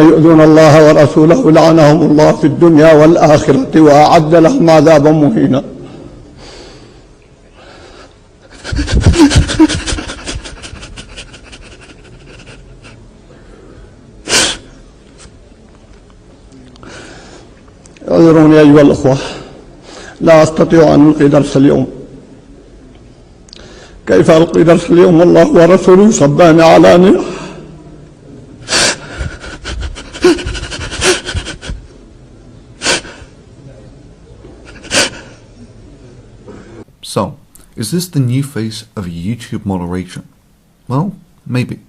يؤذون الله ورسوله لعنهم الله في الدنيا والآخرة وأعد لهم عذابا مهينا. اعذروني أيها الأخوة، لا أستطيع أن ألقي درس اليوم. كيف ألقي درس اليوم والله ورسوله يصبان علانية؟ So, is this the new face of YouTube moderation? Well, maybe.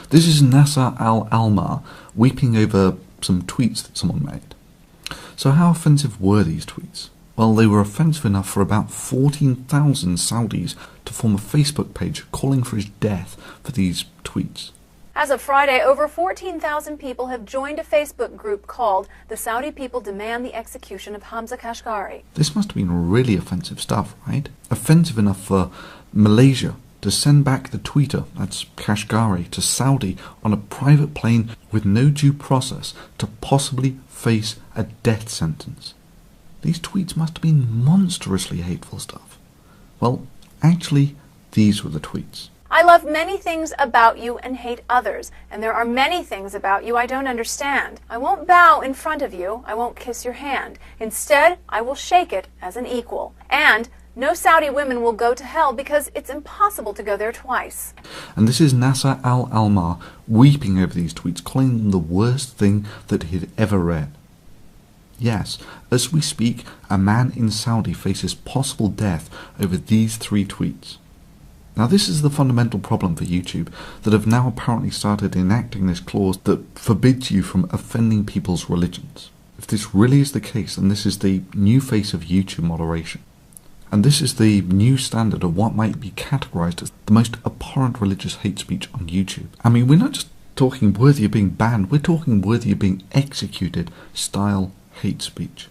This is Nasser Al-Almar weeping over some tweets that someone made. So how offensive were these tweets? Well, they were offensive enough for about 14,000 Saudis to form a Facebook page calling for his death for these tweets. As of Friday, over 14,000 people have joined a Facebook group called The Saudi People Demand the Execution of Hamza Kashgari. This must have been really offensive stuff, right? Offensive enough for Malaysia to send back the tweeter, that's Kashgari, to Saudi on a private plane with no due process to possibly face a death sentence. These tweets must have been monstrously hateful stuff. Well, actually, these were the tweets. I love many things about you and hate others, and there are many things about you I don't understand. I won't bow in front of you, I won't kiss your hand. Instead, I will shake it as an equal. And no Saudi women will go to hell because it's impossible to go there twice. And this is Nasser Al-Almar weeping over these tweets, calling them the worst thing that he had ever read. Yes, as we speak, a man in Saudi faces possible death over these 3 tweets. Now this is the fundamental problem for YouTube, that have now apparently started enacting this clause that forbids you from offending people's religions. If this really is the case, then this is the new face of YouTube moderation. And this is the new standard of what might be categorized as the most abhorrent religious hate speech on YouTube. I mean, we're not just talking worthy of being banned, we're talking worthy of being executed style hate speech.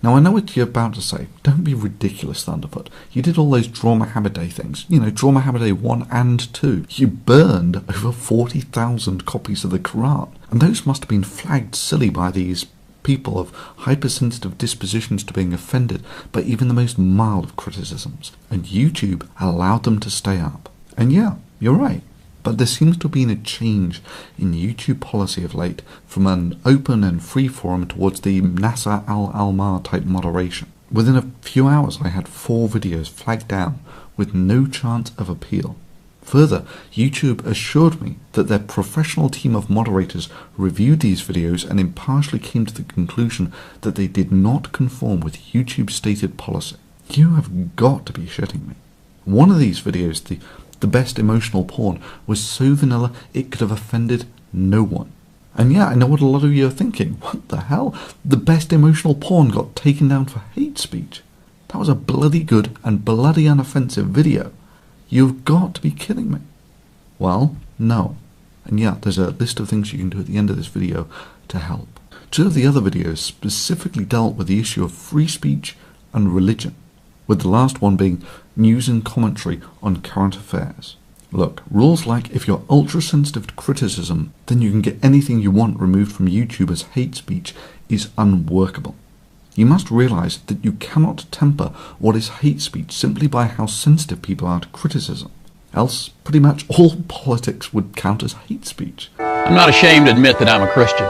Now I know what you're about to say. Don't be ridiculous, Thunderfoot. You did all those Draw Muhammad Day things. You know, Draw Muhammad Day 1 and 2. You burned over 40,000 copies of the Quran. And those must have been flagged silly by these people of hypersensitive dispositions to being offended by even the most mild of criticisms. And YouTube allowed them to stay up. And yeah, you're right. But there seems to have been a change in YouTube policy of late from an open and free forum towards the Nasser Al-Almar type moderation. Within a few hours I had 4 videos flagged down with no chance of appeal. Further, YouTube assured me that their professional team of moderators reviewed these videos and impartially came to the conclusion that they did not conform with YouTube's stated policy. You have got to be shitting me. One of these videos, the best emotional porn, was so vanilla it could have offended no one. And yeah, I know what a lot of you are thinking. What the hell? The best emotional porn got taken down for hate speech. That was a bloody good and bloody unoffensive video. You've got to be kidding me. Well, no. And yeah, there's a list of things you can do at the end of this video to help. 2 of the other videos specifically dealt with the issue of free speech and religion, with the last one being news and commentary on current affairs. Look, rules like if you're ultra-sensitive to criticism, then you can get anything you want removed from YouTube as hate speech is unworkable. You must realize that you cannot temper what is hate speech simply by how sensitive people are to criticism. Else, pretty much all politics would count as hate speech. I'm not ashamed to admit that I'm a Christian.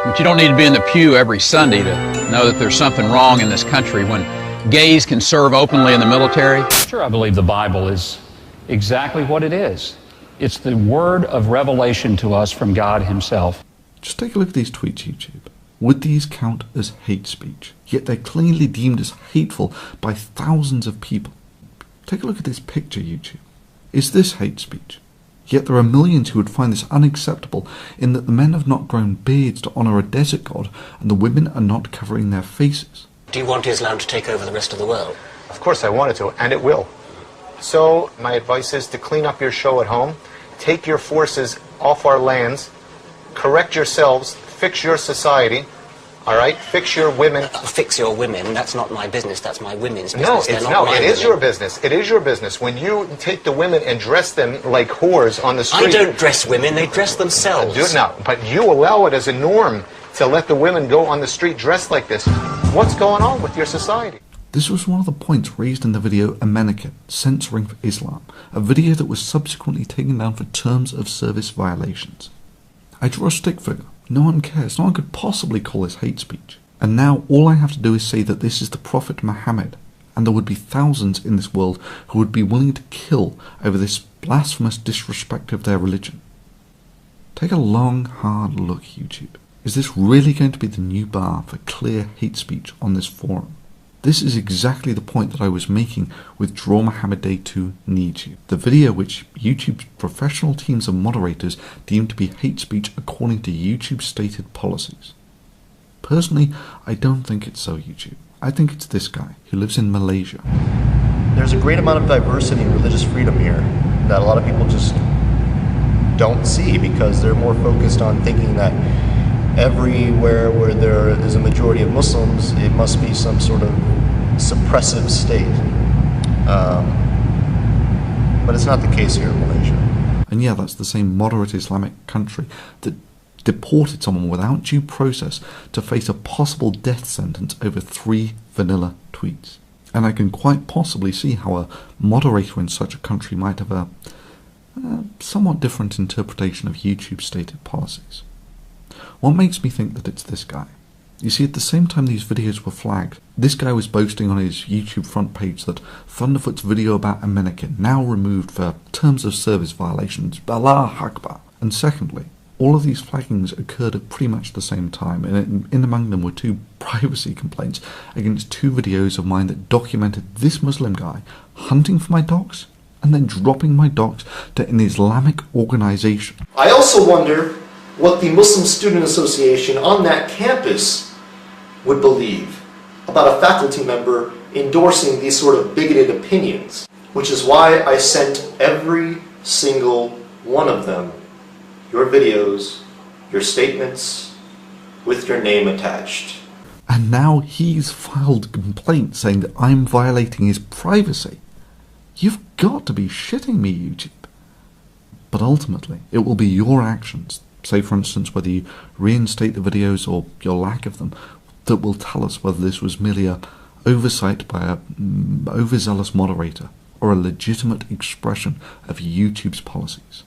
But you don't need to be in the pew every Sunday to know that there's something wrong in this country when gays can serve openly in the military. Sure, I believe the Bible is exactly what it is. It's the word of revelation to us from God himself. Just take a look at these tweets, YouTube. Would these count as hate speech? Yet they're clearly deemed as hateful by thousands of people. Take a look at this picture, YouTube. Is this hate speech? Yet there are millions who would find this unacceptable in that the men have not grown beards to honour a desert god and the women are not covering their faces. Do you want Islam to take over the rest of the world? Of course I want it to, and it will. So my advice is to clean up your show at home, take your forces off our lands, correct yourselves, fix your society, all right? Fix your women. Fix your women. That's not my business. That's my women's No, business. They're it's not no. my It is women. your business. It is your business. When you take the women and dress them like whores on the street. I don't dress women. They dress themselves. No, but you allow it as a norm to let the women go on the street dressed like this. What's going on with your society? This was one of the points raised in the video Ameneket, Censoring for Islam, a video that was subsequently taken down for terms of service violations. I draw a stick figure. No one cares. No one could possibly call this hate speech. And now all I have to do is say that this is the Prophet Muhammad, and there would be thousands in this world who would be willing to kill over this blasphemous disrespect of their religion. Take a long, hard look, YouTube. Is this really going to be the new bar for clear hate speech on this forum? This is exactly the point that I was making with Draw Muhammad Day 2 Needs You, the video which YouTube's professional teams of moderators deemed to be hate speech according to YouTube's stated policies. Personally, I don't think it's so, YouTube. I think it's this guy, who lives in Malaysia. There's a great amount of diversity and religious freedom here that a lot of people just don't see because they're more focused on thinking that everywhere where there is a majority of Muslims, it must be some sort of suppressive state. But it's not the case here in Malaysia. And yeah, that's the same moderate Islamic country that deported someone without due process to face a possible death sentence over 3 vanilla tweets. And I can quite possibly see how a moderator in such a country might have a somewhat different interpretation of YouTube's stated policies. What makes me think that it's this guy? You see, at the same time these videos were flagged, this guy was boasting on his YouTube front page that Thunderfoot's video about Ameneket now removed for terms of service violations, Allah Akbar. And secondly, all of these flaggings occurred at pretty much the same time, and in among them were 2 privacy complaints against 2 videos of mine that documented this Muslim guy hunting for my dogs and then dropping my dogs to an Islamic organization. I also wonder what the Muslim Student Association on that campus would believe about a faculty member endorsing these sort of bigoted opinions, which is why I sent every single one of them your videos, your statements, with your name attached. And now he's filed a complaint saying that I'm violating his privacy. You've got to be shitting me, YouTube. But ultimately, it will be your actions, say for instance whether you reinstate the videos or your lack of them, that will tell us whether this was merely a oversight by a overzealous moderator or a legitimate expression of YouTube's policies.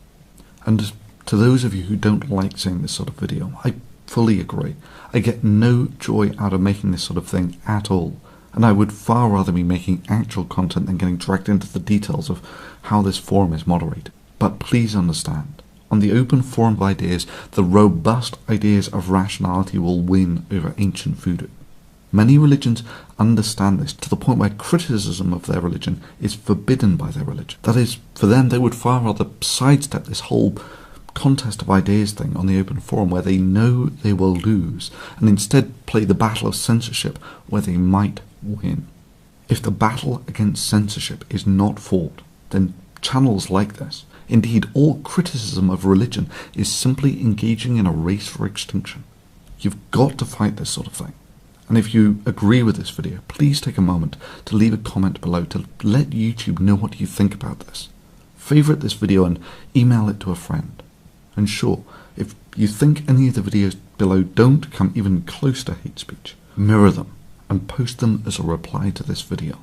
And to those of you who don't like seeing this sort of video, I fully agree. I get no joy out of making this sort of thing at all, and I would far rather be making actual content than getting dragged into the details of how this forum is moderated. But please understand, on the open forum of ideas, the robust ideas of rationality will win over ancient voodoo. Many religions understand this to the point where criticism of their religion is forbidden by their religion. That is, for them, they would far rather sidestep this whole contest of ideas thing on the open forum where they know they will lose, and instead play the battle of censorship where they might win. If the battle against censorship is not fought, then channels like this, indeed all criticism of religion, is simply engaging in a race for extinction. You've got to fight this sort of thing. And if you agree with this video, please take a moment to leave a comment below to let YouTube know what you think about this. Favourite this video and email it to a friend. And sure, if you think any of the videos below don't come even close to hate speech, mirror them and post them as a reply to this video.